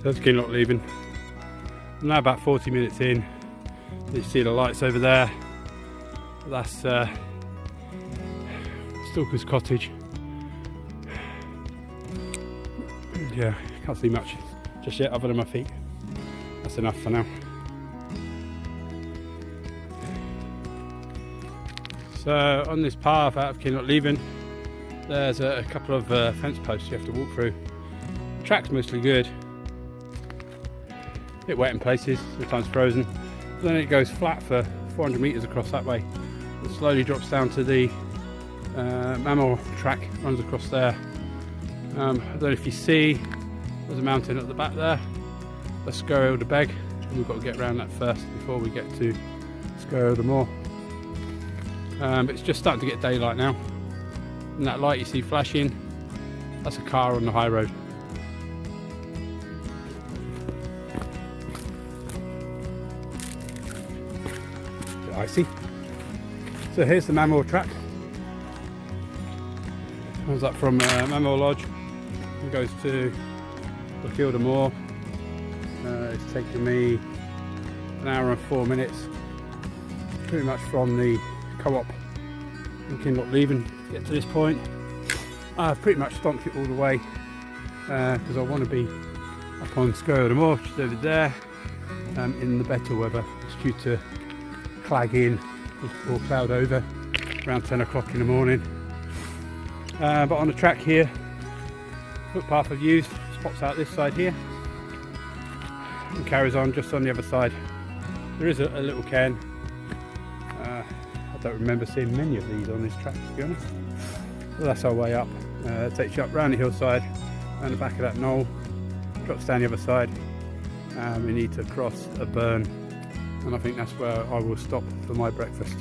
So that's Kinlochleven. I'm now about 40 minutes in. You see the lights over there. That's Stalker's Cottage. Yeah, can't see much just yet other than my feet. That's enough for now. So on this path out of Kinlochleven, there's a couple of fence posts you have to walk through. The track's mostly good. A bit wet in places, sometimes frozen. Then it goes flat for 400 metres across that way. It slowly drops down to the Mamores track, runs across there. I don't know if you see, there's a mountain at the back there. That's Sgurr Eilde Mor, and we've got to get around that first before we get to Sgurr Eilde Mor. But it's just starting to get daylight now. And that light you see flashing, that's a car on the high road. Bit icy. So here's the Mamores track. Comes up from Mamores Lodge and goes to Sgurr Eilde Mor. It's taken me an hour and 4 minutes, pretty much from the co-op in Kinlochleven to get to this point. I've pretty much stomped it all the way because I want to be up on Sgurr Eilde Mor, which is over there, in the better weather. It's due to clag in or cloud over around 10 o'clock in the morning. But on the track here, footpath I've used spots out this side here and carries on just on the other side. There is a little cairn. I don't remember seeing many of these on this track, to be honest. Well, that's our way up. It takes you up round the hillside, around the back of that knoll, drops down the other side. We need to cross a burn, and I think that's where I will stop for my breakfast.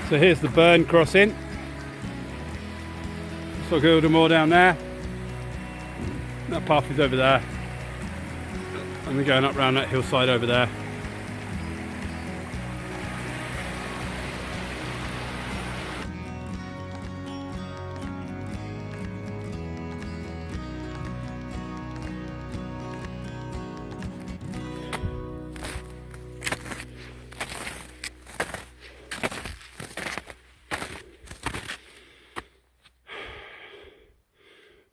So here's the burn crossing. Sgurr Eilde Mor down there. That path is over there. And we're going up round that hillside over there.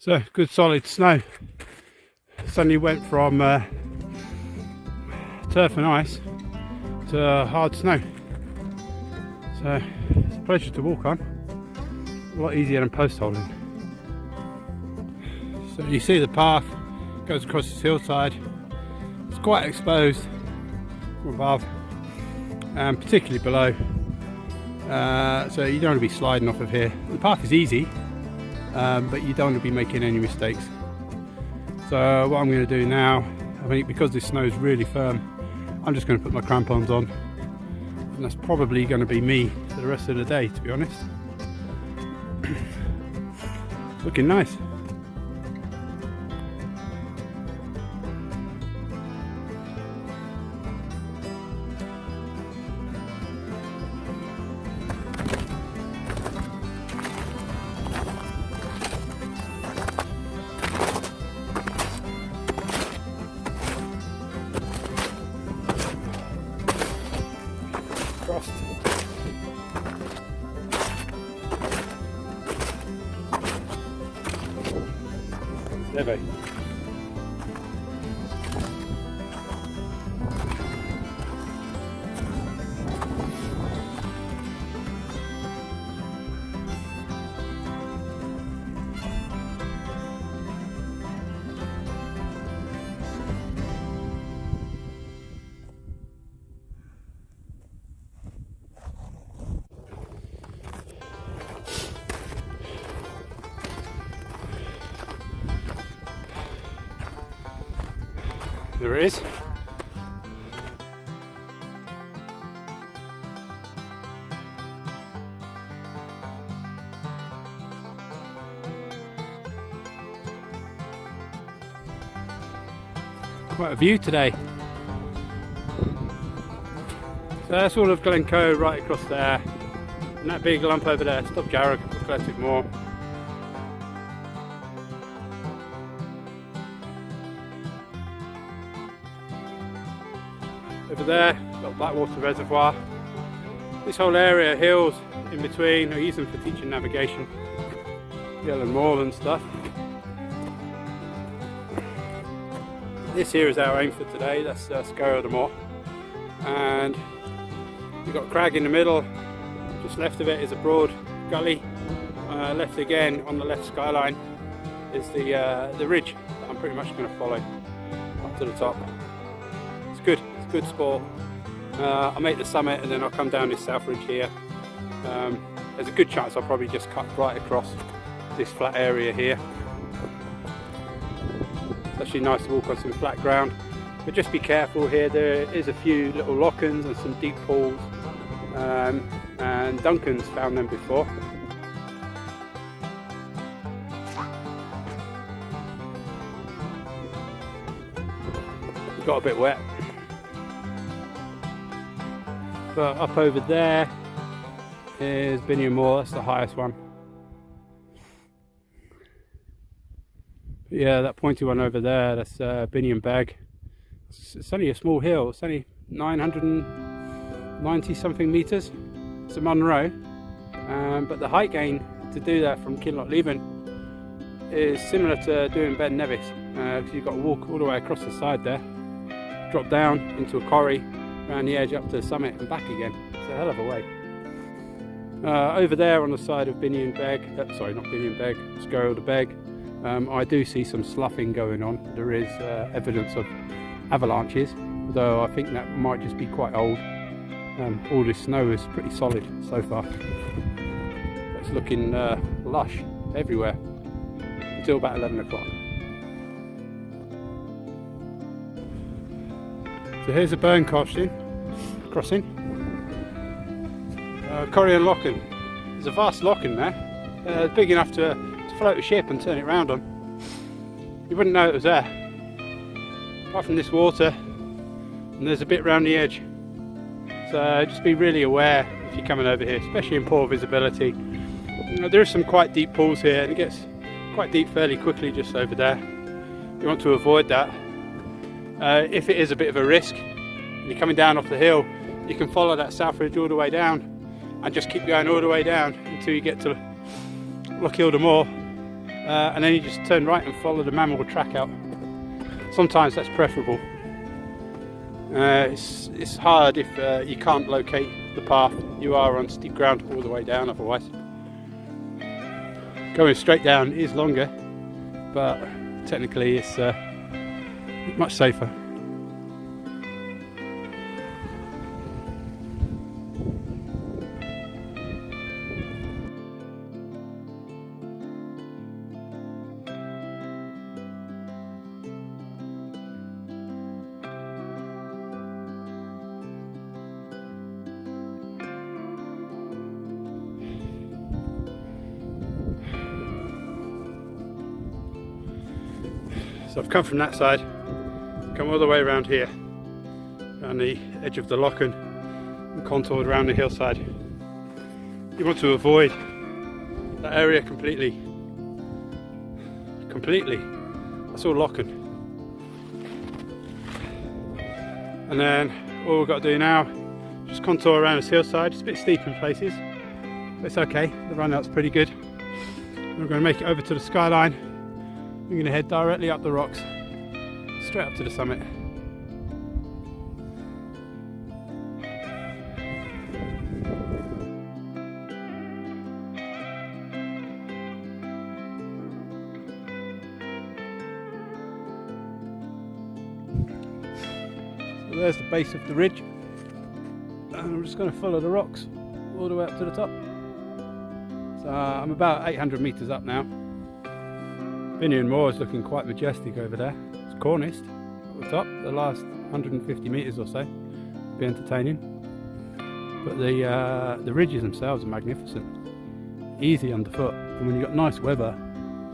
So good solid snow. Suddenly went from turf and ice to hard snow. So it's a pleasure to walk on. A lot easier than post holding. So you see the path goes across this hillside. It's quite exposed from above and particularly below. So you don't want to be sliding off of here. The path is easy. But you don't want to be making any mistakes. So what I'm going to do now, I think because this snow is really firm, I'm just going to put my crampons on, and that's probably going to be me for the rest of the day, to be honest. Looking nice. Crossed. Heavy. There it is. Quite a view today. So that's all of Glencoe right across there, and that big lump over there, Sgurr Eilde Mor. Over there, got Blackwater Reservoir. This whole area, hills in between, I use them for teaching navigation, hill and moor and stuff. This here is our aim for today, that's Sgurr Eilde Mor. And you've got crag in the middle, just left of it is a broad gully, left again on the left skyline is the ridge that I'm pretty much going to follow up to the top. It's good sport. I'll make the summit and then I'll come down this south ridge here. There's a good chance I'll probably just cut right across this flat area here. It's actually nice to walk on some flat ground, but just be careful here. There is a few little lock-ins and some deep pools, and Duncan's found them before. It got a bit wet. But up over there is Binnion Moor, that's the highest one. But yeah, that pointy one over there, that's Binnion Beg. It's only a small hill, it's only 990 something metres. It's a Munro, but the height gain to do that from Kinlochleven is similar to doing Ben Nevis, because you've got to walk all the way across the side there, drop down into a quarry, around the edge up to the summit and back again. It's a hell of a way. Over there on the side of Binnion Beg, sorry, not Binnion Beg, Sgurr Eilde Beg, I do see some sloughing going on. There is evidence of avalanches, although I think that might just be quite old. All this snow is pretty solid so far. It's looking lush everywhere until about 11 o'clock. So here's a burn crossing. Corrion Locken. There's a vast lock in there, big enough to float a ship and turn it round on. You wouldn't know it was there, apart from this water, and there's a bit round the edge. So just be really aware if you're coming over here, especially in poor visibility. There are some quite deep pools here, and it gets quite deep fairly quickly just over there. You want to avoid that. If it is a bit of a risk, and you're coming down off the hill, you can follow that south ridge all the way down and just keep going all the way down until you get to Sgurr Eilde Mor, and then you just turn right and follow the Mamores track out. Sometimes that's preferable. It's hard if you can't locate the path. You are on steep ground all the way down otherwise. Going straight down is longer, but technically it's much safer. So I've come from that side, come all the way around here, around the edge of the locken, and contoured around the hillside. You want to avoid that area completely. That's all locken. And then all we've got to do now, just contour around this hillside. It's a bit steep in places, but it's okay. The run out's pretty good. We're going to make it over to the skyline. We're going to head directly up the rocks, straight up to the summit. So there's the base of the ridge, and I'm just going to follow the rocks all the way up to the top. So I'm about 800 metres up now. Binnion Moor is looking quite majestic over there. It's corniced at the top. The last 150 metres or so will be entertaining. But the ridges themselves are magnificent. Easy underfoot, and when you've got nice weather,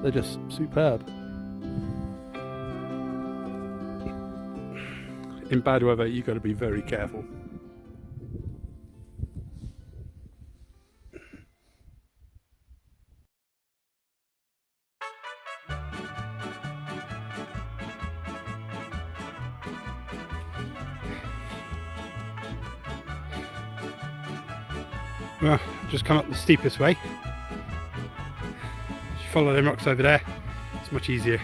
they're just superb. In bad weather, you've got to be very careful. Well, I've just come up the steepest way. If you follow them rocks over there, it's much easier.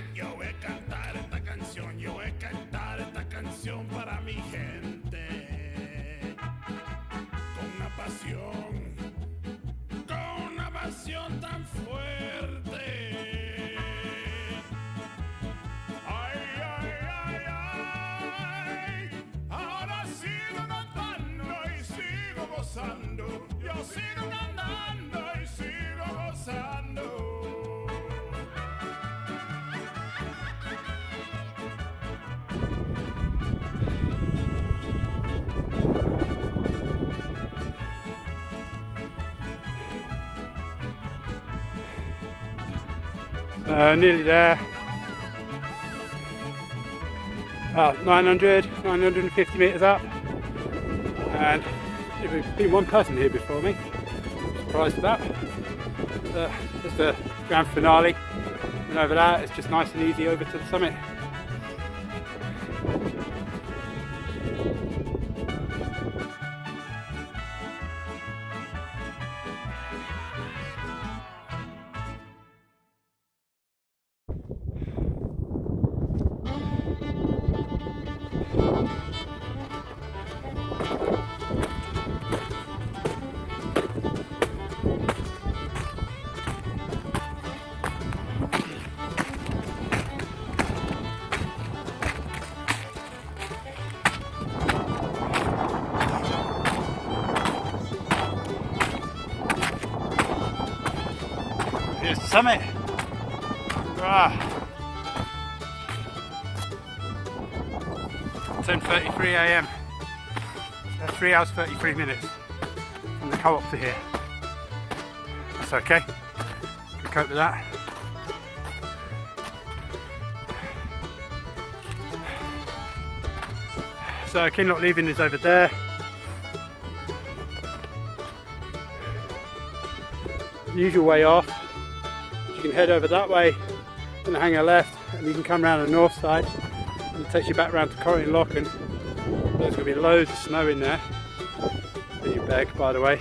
Yo sigo cantando y sigo gozando. Nearly there. About 950 metres up, and there's been one person here before me. Surprised about. There's the grand finale, and over that it's just nice and easy over to the summit. Here's the summit. 10:33 AM. 3 hours 33 minutes from the co-op to here. That's okay. Can cope with that. So Kinlochleven is over there. The usual way off. You can head over that way and hang a left, and you can come around the north side, and it takes you back round to Kinlochleven. There's going to be loads of snow in there. You beg, by the way.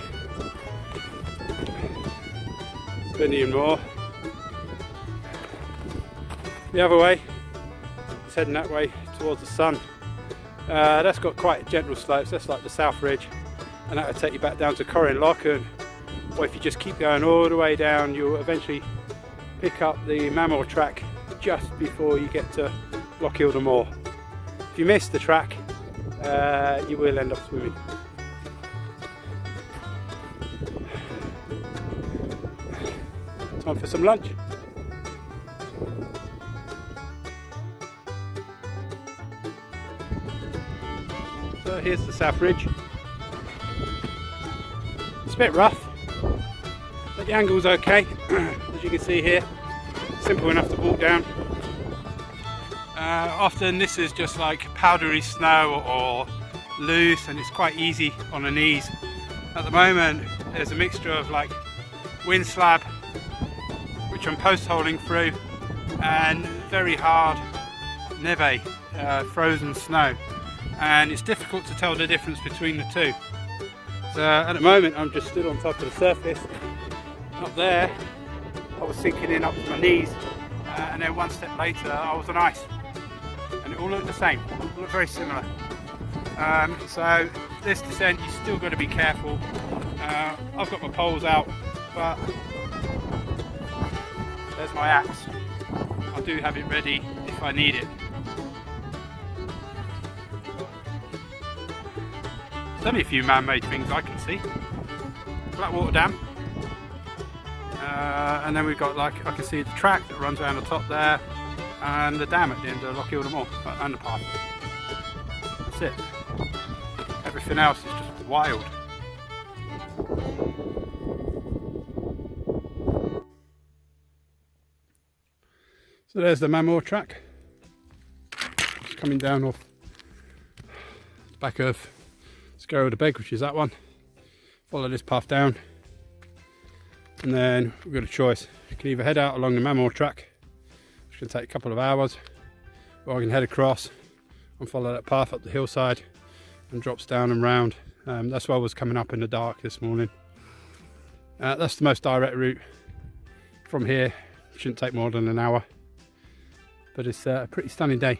Mountaineering more. The other way, it's heading that way towards the sun. That's got quite gentle slopes. That's like the South Ridge, and that will take you back down to Kinlochleven. Or if you just keep going all the way down, you'll eventually pick up the Mamores track just before you get to Sgurr Eilde Mor. If you miss the track, you will end up swimming. Time for some lunch. So here's the South Ridge. It's a bit rough, but the angle's okay. As you can see here, simple enough to walk down. Often this is just like powdery snow or loose, and it's quite easy on the knees. At the moment there's a mixture of like wind slab, which I'm post holing through, and very hard neve, frozen snow, and it's difficult to tell the difference between the two. So at the moment I'm just stood on top of the surface. Up there I was sinking in up to my knees, and then one step later I was on ice, and it all looked the same, it looked very similar. So this descent you still got to be careful. I've got my poles out, but there's my axe. I do have it ready if I need it. There's only a few man-made things I can see. Blackwater Dam. And then we've got, like, I can see the track that runs around the top there, and the dam at the end of Sgurr Eilde Mor, and the path. That's it. Everything else is just wild. So there's the Mamores track. It's coming down off the back of Sgurr Eilde Mor, which is that one. Follow this path down, and then we've got a choice. You can either head out along the Mamores track, which can take a couple of hours, or I can head across and follow that path up the hillside and drops down and round. That's why I was coming up in the dark this morning. That's the most direct route from here. Shouldn't take more than an hour, but it's a pretty stunning day.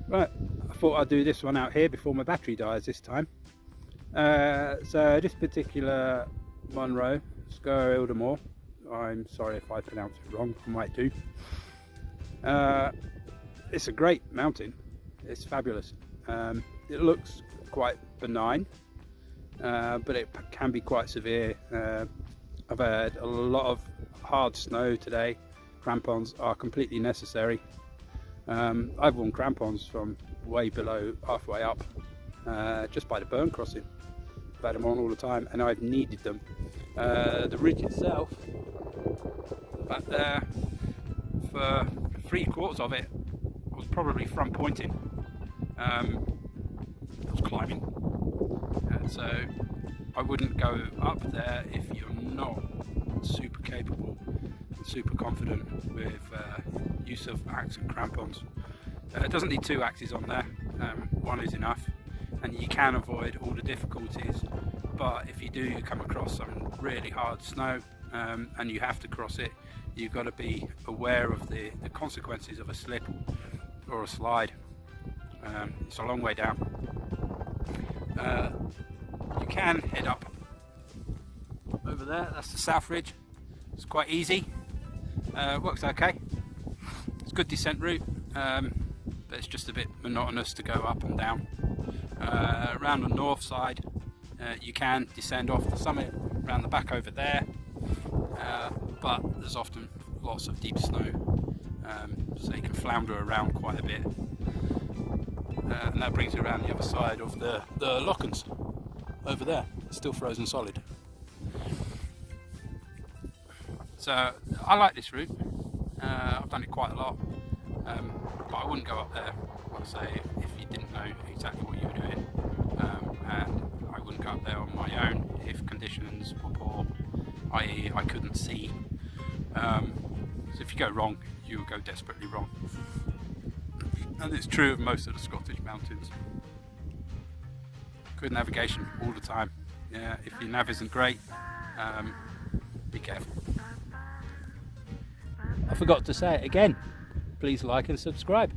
Right, I thought I'd do this one out here before my battery dies this time. So this particular Munro, Sgurr Eilde Mor, I'm sorry if I pronounce it wrong, I might do. It's a great mountain, it's fabulous. It looks quite benign, but it can be quite severe. I've had a lot of hard snow today. Crampons are completely necessary. I've worn crampons from way below halfway up, just by the burn crossing. I've had them on all the time and I've needed them. The ridge itself, back there, for 3/4 of it was probably front pointing. I was climbing, so I wouldn't go up there if you're not super capable and super confident with use of axe and crampons. It doesn't need 2 axes on there, one is enough, and you can avoid all the difficulties. But if you do come across some really hard snow and you have to cross it, you've got to be aware of the consequences of a slip or a slide. It's a long way down. You can head up over there, that's the south ridge. It's quite easy, works okay. It's a good descent route, but it's just a bit monotonous to go up and down. Around the north side, you can descend off the summit around the back over there, but there's often lots of deep snow, so you can flounder around quite a bit. And that brings you around the other side of the Lochans over there. It's still frozen solid. So I like this route. I've done it quite a lot, but I wouldn't go up there, like I say, if you didn't know exactly what you were doing, and I wouldn't go up there on my own if conditions were poor, i.e. I couldn't see. So if you go wrong, you will go desperately wrong. And it's true of most of the Scottish mountains. Good navigation all the time. Yeah, if your nav isn't great, be careful. I forgot to say it again. Please like and subscribe.